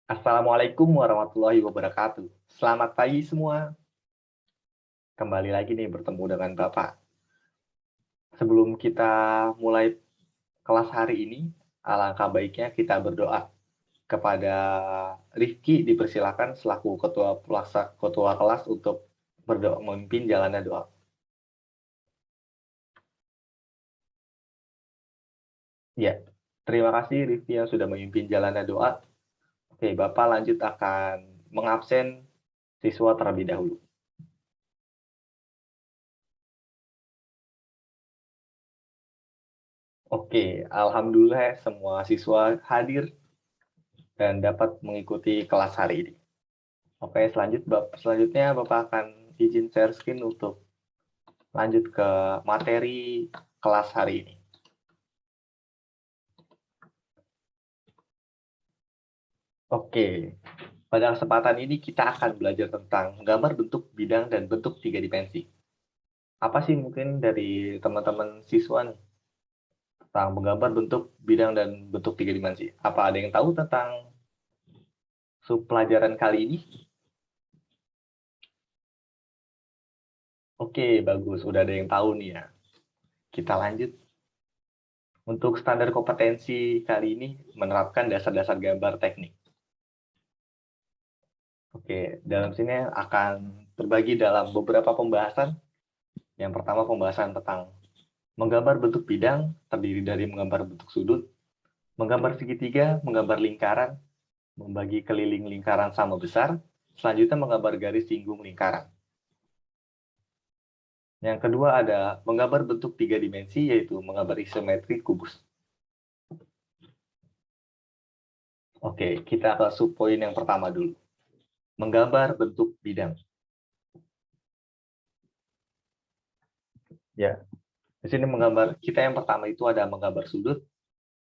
Assalamualaikum warahmatullahi wabarakatuh. Selamat pagi semua. Kembali lagi nih bertemu dengan Bapak. Sebelum kita mulai kelas hari ini, alangkah baiknya kita berdoa. Kepada Rifki dipersilakan selaku ketua kelas untuk berdoa memimpin jalannya doa. Ya, terima kasih Rifki yang sudah memimpin jalannya doa. Oke, Bapak lanjut akan mengabsen siswa terlebih dahulu. Oke, alhamdulillah semua siswa hadir dan dapat mengikuti kelas hari ini. Oke, selanjutnya Bapak akan izin share screen untuk lanjut ke materi kelas hari ini. Oke, pada kesempatan ini kita akan belajar tentang gambar bentuk bidang dan bentuk tiga dimensi. Apa sih mungkin dari teman-teman siswa nih tentang menggambar bentuk bidang dan bentuk tiga dimensi? Apa ada yang tahu tentang sub pelajaran kali ini? Oke, bagus. Udah ada yang tahu nih ya. Kita lanjut. Untuk standar kompetensi kali ini menerapkan dasar-dasar gambar teknik. Oke, dalam sini akan terbagi dalam beberapa pembahasan. Yang pertama pembahasan tentang menggambar bentuk bidang, terdiri dari menggambar bentuk sudut, menggambar segitiga, menggambar lingkaran, membagi keliling lingkaran sama besar, selanjutnya menggambar garis singgung lingkaran. Yang kedua ada menggambar bentuk tiga dimensi, yaitu menggambar isometri kubus. Oke, kita ke subpoin yang pertama dulu. Menggambar bentuk bidang. Ya, di sini menggambar, kita yang pertama itu ada menggambar sudut.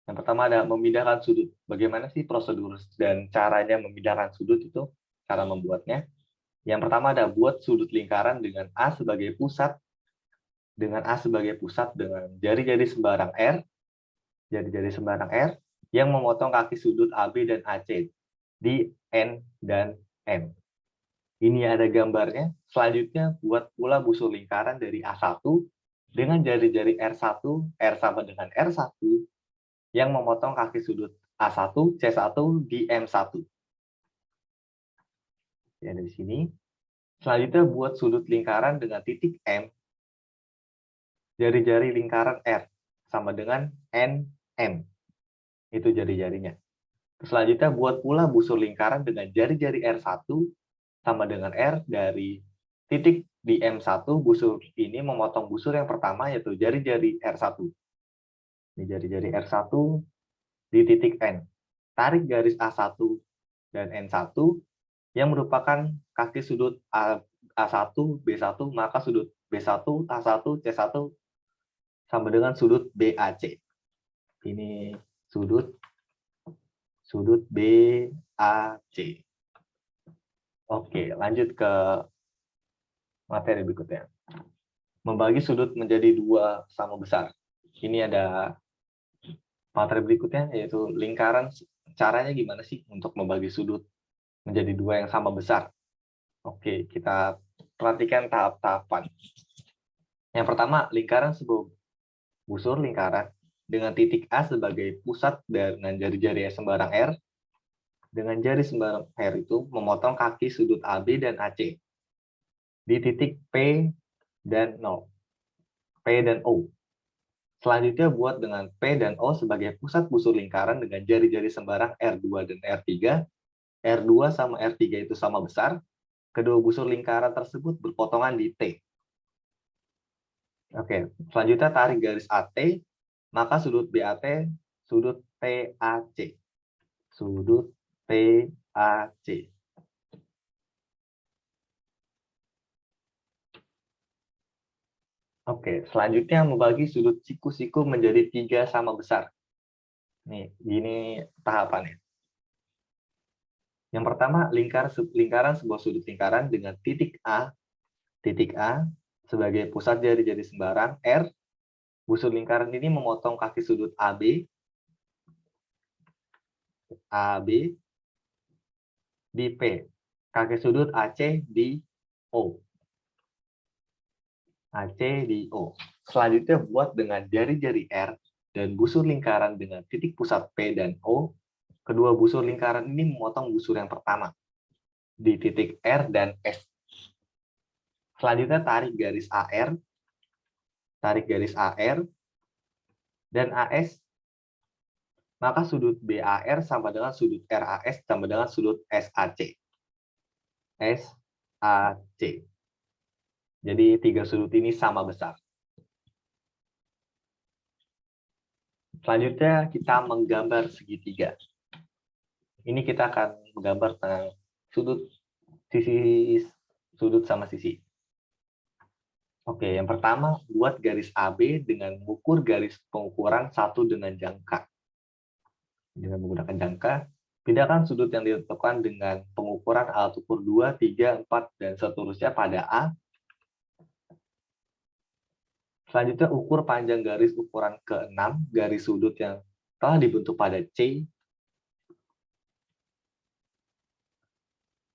Yang pertama ada memindahkan sudut. Bagaimana sih prosedur dan caranya memindahkan sudut itu, cara membuatnya. Yang pertama ada buat sudut lingkaran dengan A sebagai pusat, dengan jari-jari sembarang R, jari-jari sembarang R, yang memotong kaki sudut AB dan AC di N dan M. Ini ada gambarnya. Selanjutnya buat pula busur lingkaran dari A1 dengan jari-jari R1, R sama dengan R1, yang memotong kaki sudut A1, C1 di M1. Ya, dari sini. Selanjutnya buat sudut lingkaran dengan titik M, jari-jari lingkaran R, sama dengan NM. Itu jari-jarinya. Selanjutnya buat pula busur lingkaran dengan jari-jari R1 sama dengan R dari titik di M1. Busur ini memotong busur yang pertama, yaitu jari-jari R1. Ini jari-jari R1 di titik N. Tarik garis A1 dan N1 yang merupakan kaki sudut A1, B1, maka sudut B1, A1, C1 sama dengan sudut BAC. Ini sudut BAC. Oke, lanjut ke materi berikutnya. Membagi sudut menjadi dua sama besar. Ini ada materi berikutnya, yaitu lingkaran. Caranya gimana sih untuk membagi sudut menjadi dua yang sama besar? Oke, kita perhatikan tahap-tahapan. Yang pertama, lingkaran sebuah busur lingkaran dengan titik A sebagai pusat dengan jari-jari sembarang R. Dengan jari sembarang R itu memotong kaki sudut AB dan AC di titik P dan 0, P dan O. Selanjutnya buat dengan P dan O sebagai pusat busur lingkaran dengan jari-jari sembarang R2 dan R3. R2 sama R3 itu sama besar. Kedua busur lingkaran tersebut berpotongan di T. Oke, selanjutnya tarik garis AT, maka sudut BAT, sudut TAC. Sudut TAC. Oke, selanjutnya membagi sudut siku-siku menjadi tiga sama besar. Nih, gini tahapannya. Yang pertama, lingkaran sebuah sudut lingkaran dengan titik A sebagai pusat jari-jari sembarang R. Busur lingkaran ini memotong kaki sudut AB di P. Kaki sudut AC di O. AC di O. Selanjutnya buat dengan jari-jari R dan busur lingkaran dengan titik pusat P dan O. Kedua busur lingkaran ini memotong busur yang pertama di titik R dan S. Selanjutnya tarik garis AR, dan AS, maka sudut BAR sama dengan sudut RAS sama dengan sudut SAC. SAC. Jadi tiga sudut ini sama besar. Selanjutnya kita menggambar segitiga. Ini kita akan menggambar tentang sudut sama sisi. Oke, yang pertama buat garis AB dengan mengukur garis pengukuran 1 dengan jangka. Dengan menggunakan jangka, pindahkan sudut yang ditentukan dengan pengukuran alat ukur 2, 3, 4, dan seterusnya pada A. Selanjutnya ukur panjang garis ukuran ke-6, garis sudut yang telah dibentuk pada C.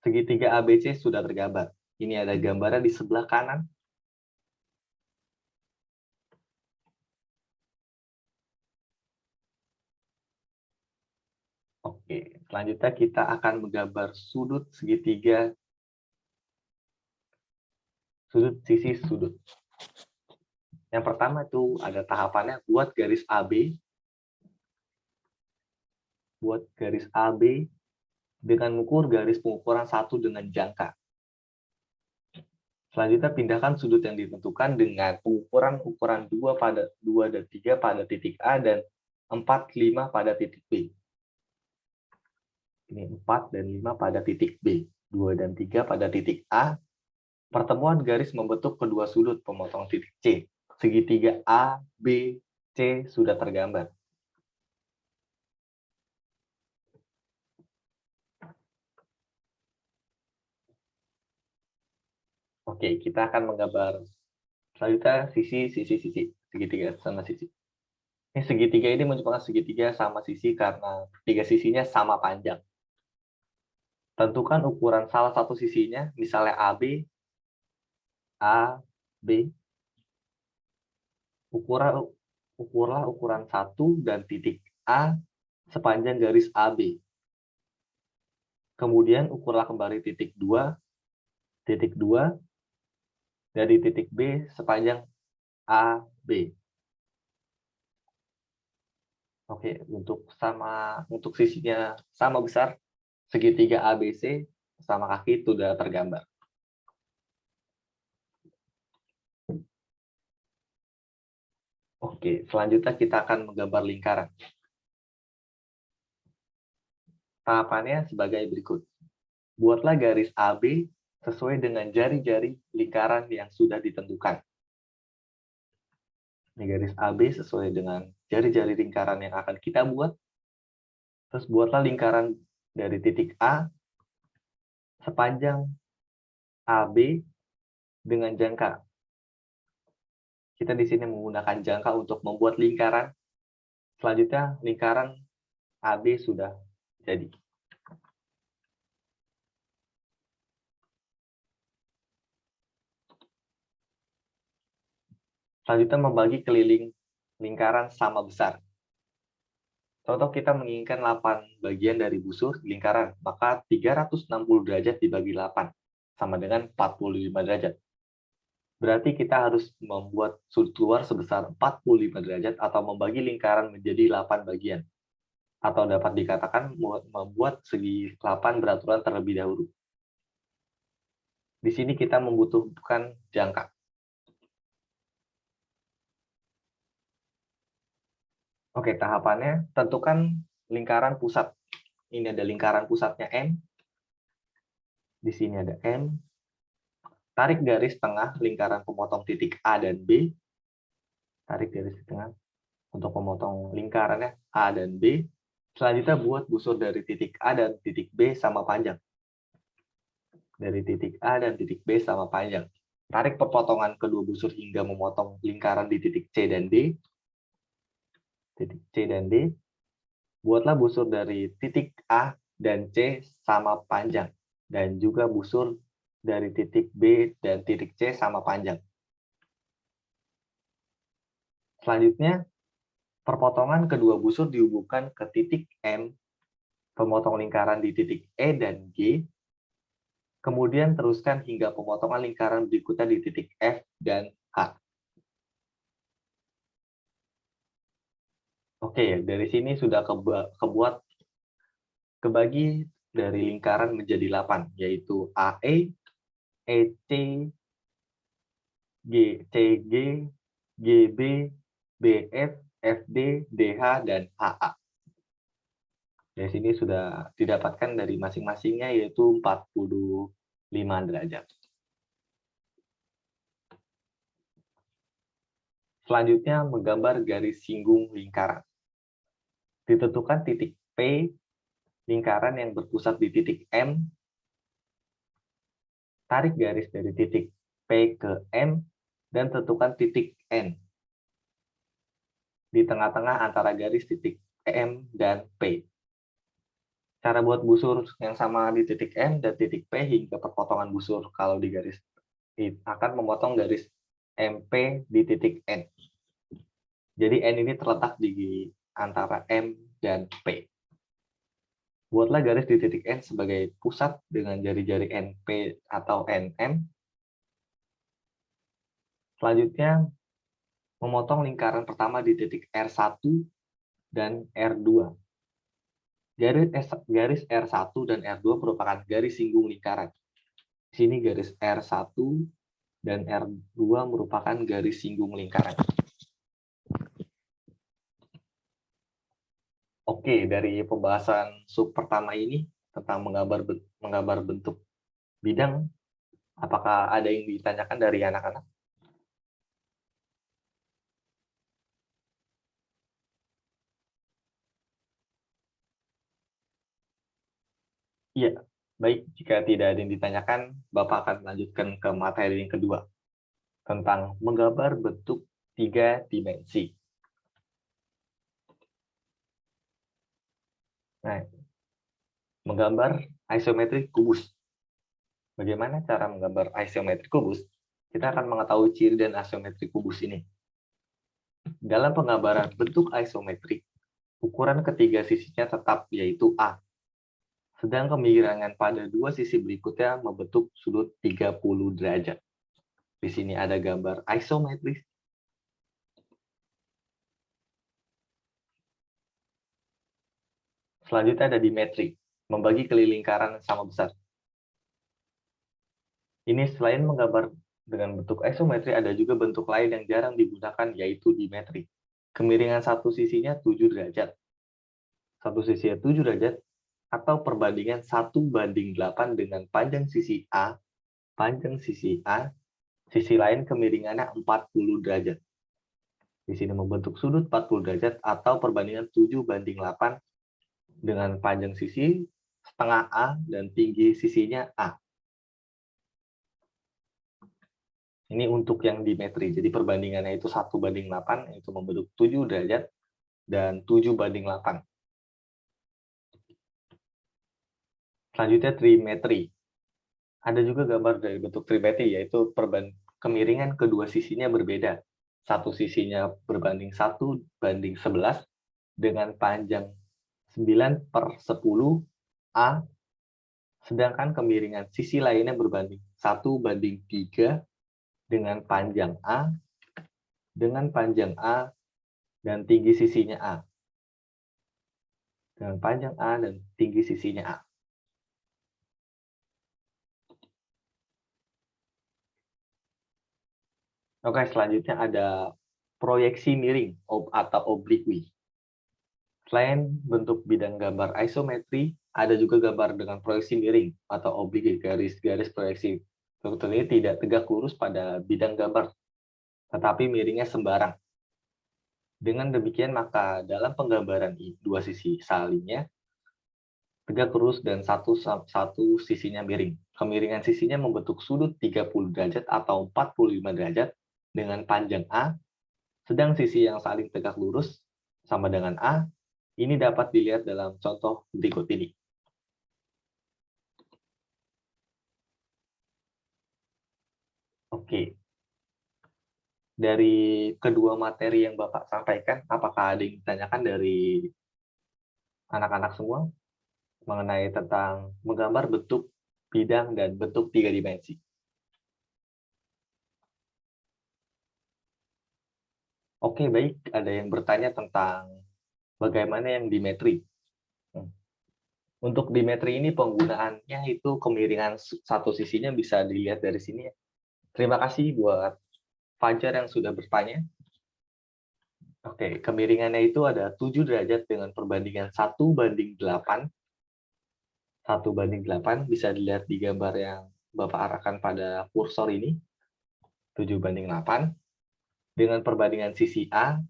Segitiga ABC sudah tergambar. Ini ada gambaran di sebelah kanan. Oke, selanjutnya kita akan menggambar sudut segitiga, sudut sisi sudut. Yang pertama itu ada tahapannya buat garis AB. Buat garis AB dengan mengukur garis pengukuran 1 dengan jangka. Selanjutnya pindahkan sudut yang ditentukan dengan pengukuran ukuran 2 dan 3 pada titik A dan 4, 5 pada titik B. Ini 4 dan 5 pada titik B. 2 dan 3 pada titik A. Pertemuan garis membentuk kedua sudut pemotong titik C. Segitiga A, B, C sudah tergambar. Oke, kita akan menggambar selanjutnya sisi, segitiga sama sisi. Ini segitiga ini merupakan segitiga sama sisi karena tiga sisinya sama panjang. Tentukan ukuran salah satu sisinya, misalnya AB, ukurlah ukuran 1 dan titik A sepanjang garis AB. Kemudian ukurlah kembali titik 2 dari titik B sepanjang AB. Oke, untuk sisinya sama besar, segitiga ABC sama kaki sudah tergambar. Oke, selanjutnya kita akan menggambar lingkaran. Tahapannya sebagai berikut. Buatlah garis AB sesuai dengan jari-jari lingkaran yang sudah ditentukan. Ini garis AB sesuai dengan jari-jari lingkaran yang akan kita buat. Terus buatlah lingkaran dari titik A sepanjang AB dengan jangka. Kita di sini menggunakan jangka untuk membuat lingkaran. Selanjutnya lingkaran AB sudah jadi. Selanjutnya membagi keliling lingkaran sama besar. Contoh kita menginginkan 8 bagian dari busur lingkaran, maka 360 derajat dibagi 8, sama dengan 45 derajat. Berarti kita harus membuat sudut keluar sebesar 45 derajat atau membagi lingkaran menjadi 8 bagian. Atau dapat dikatakan membuat segi 8 beraturan terlebih dahulu. Di sini kita membutuhkan jangka. Oke, tahapannya tentukan lingkaran pusat. Ini ada lingkaran pusatnya M. Di sini ada M. Tarik garis tengah lingkaran pemotong titik A dan B. Tarik garis tengah untuk memotong lingkarannya A dan B. Selanjutnya buat busur dari titik A dan titik B sama panjang. Dari titik A dan titik B sama panjang. Tarik perpotongan kedua busur hingga memotong lingkaran di titik C dan D. Titik C dan D. Buatlah busur dari titik A dan C sama panjang, dan juga busur dari titik B dan titik C sama panjang. Selanjutnya, perpotongan kedua busur dihubungkan ke titik M, pemotong lingkaran di titik E dan G, kemudian teruskan hingga pemotongan lingkaran berikutnya di titik F dan H. Oke, dari sini sudah kebagi dari lingkaran menjadi 8, yaitu AE, EC, CG, GB, BF, FD, DH, dan HA. Dari sini sudah didapatkan dari masing-masingnya yaitu 45 derajat. Selanjutnya, menggambar garis singgung lingkaran. Ditentukan titik P, lingkaran yang berpusat di titik M. Tarik garis dari titik P ke M, dan tentukan titik N di tengah-tengah antara garis titik M dan P. Cara buat busur yang sama di titik M dan titik P hingga perpotongan busur kalau di garis akan memotong garis MP di titik N. Jadi N ini terletak di antara M dan P. Buatlah garis di titik N sebagai pusat dengan jari-jari NP atau NM. Selanjutnya, memotong lingkaran pertama di titik R1 dan R2. Garis R1 dan R2 merupakan garis singgung lingkaran. Di sini garis R1 dan R2 merupakan garis singgung lingkaran. Oke, dari pembahasan sub pertama ini tentang menggambar bentuk bidang, apakah ada yang ditanyakan dari anak-anak? Iya, baik. Jika tidak ada yang ditanyakan, Bapak akan melanjutkan ke materi yang kedua, tentang menggambar bentuk 3 dimensi. Nah, menggambar isometrik kubus. Bagaimana cara menggambar isometrik kubus? Kita akan mengetahui ciri dan isometrik kubus ini. Dalam penggambaran bentuk isometrik, ukuran ketiga sisinya tetap, yaitu A. Sedang kemiringan pada dua sisi berikutnya membentuk sudut 30 derajat. Di sini ada gambar isometris. Selanjutnya ada dimetri, membagi kelilingkaran sama besar. Ini selain menggambar dengan bentuk isometri, ada juga bentuk lain yang jarang digunakan, yaitu dimetri. Kemiringan satu sisinya 7 derajat. Satu sisinya 7 derajat, atau perbandingan 1:8 dengan panjang sisi A, sisi lain kemiringannya 40 derajat. Di sini membentuk sudut 40 derajat atau perbandingan 7:8 dengan panjang sisi setengah A dan tinggi sisinya A. Ini untuk yang dimetri, jadi perbandingannya itu 1:8, itu membentuk 7 derajat dan 7:8. Selanjutnya trimetri. Ada juga gambar dari bentuk trimetri, yaitu kemiringan kedua sisinya berbeda. Satu sisinya berbanding 1:11 dengan panjang 9/10 A, sedangkan kemiringan sisi lainnya berbanding 1:3 dengan panjang A dan tinggi sisinya A. Dengan panjang A dan tinggi sisinya A. Oke, selanjutnya ada proyeksi miring atau oblique. Selain bentuk bidang gambar isometri, ada juga gambar dengan proyeksi miring atau oblique, garis-garis proyeksi. Sebetulnya tidak tegak lurus pada bidang gambar, tetapi miringnya sembarang. Dengan demikian, maka dalam penggambaran dua sisi salingnya tegak lurus dan satu sisinya miring. Kemiringan sisinya membentuk sudut 30 derajat atau 45 derajat dengan panjang A, sedang sisi yang saling tegak lurus sama dengan A. Ini dapat dilihat dalam contoh berikut ini. Oke. Dari kedua materi yang Bapak sampaikan, apakah ada yang ditanyakan dari anak-anak semua mengenai tentang menggambar bentuk bidang dan bentuk 3 dimensi? Oke, baik. Ada yang bertanya tentang bagaimana yang dimetri. Hmm. Untuk dimetri ini penggunaannya itu kemiringan satu sisinya bisa dilihat dari sini ya. Terima kasih buat Fajar yang sudah bertanya. Oke, kemiringannya itu ada 7 derajat dengan perbandingan 1:8. 1:8 bisa dilihat di gambar yang Bapak arahkan pada kursor ini. 7:8. Dengan perbandingan sisi A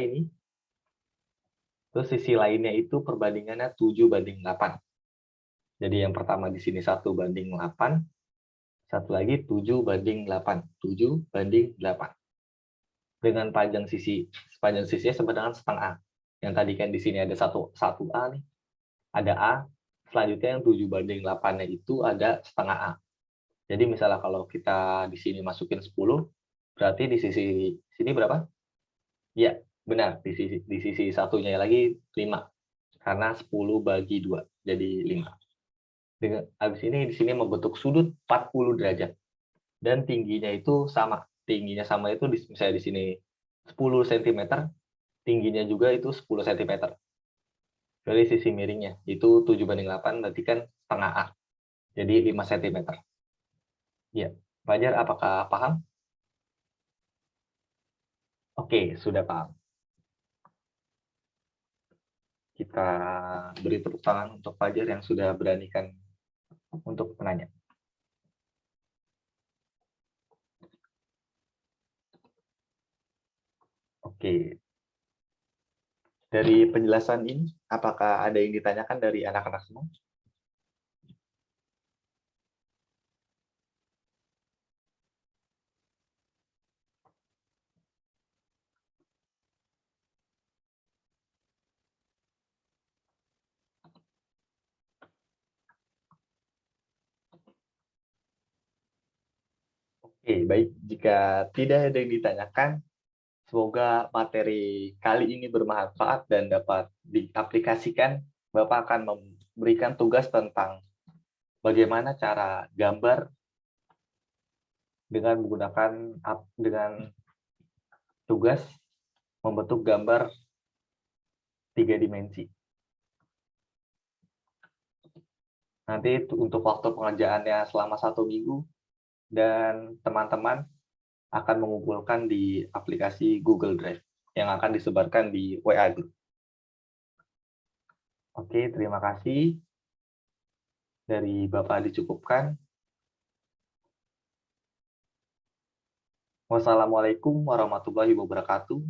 ini, terus sisi lainnya itu perbandingannya 7:8. Jadi yang pertama di sini 1:8, satu lagi 7:8. 7:8. Dengan panjang sisinya sama dengan setengah A. Yang tadi kan di sini ada 1A nih. Ada A, selanjutnya yang 7:8-nya itu ada setengah A. Jadi misalnya kalau kita di sini masukin 10, berarti di sisi sini berapa? Ya, benar. Di sisi satunya lagi 5. Karena 10/2, jadi 5. Habis ini di sini membentuk sudut 40 derajat. Dan tingginya itu sama. Tingginya sama itu misalnya di sini 10 cm, tingginya juga itu 10 cm. Dari sisi miringnya, itu 7:8, berarti kan setengah A. Jadi 5 cm. Ya, Fajar apakah paham? Oke, sudah paham. Kita beri tepuk tangan untuk Fajar yang sudah beranikan untuk menanya. Oke. Dari penjelasan ini, apakah ada yang ditanyakan dari anak-anak semua? Oke, baik. Jika tidak ada yang ditanyakan, semoga materi kali ini bermanfaat dan dapat diaplikasikan. Bapak akan memberikan tugas tentang bagaimana cara gambar dengan tugas membentuk gambar 3 dimensi. Nanti untuk waktu pengerjaannya selama 1 minggu, dan teman-teman akan mengumpulkan di aplikasi Google Drive yang akan disebarkan di WA Group. Oke, terima kasih. Dari Bapak dicukupkan. Wassalamualaikum warahmatullahi wabarakatuh.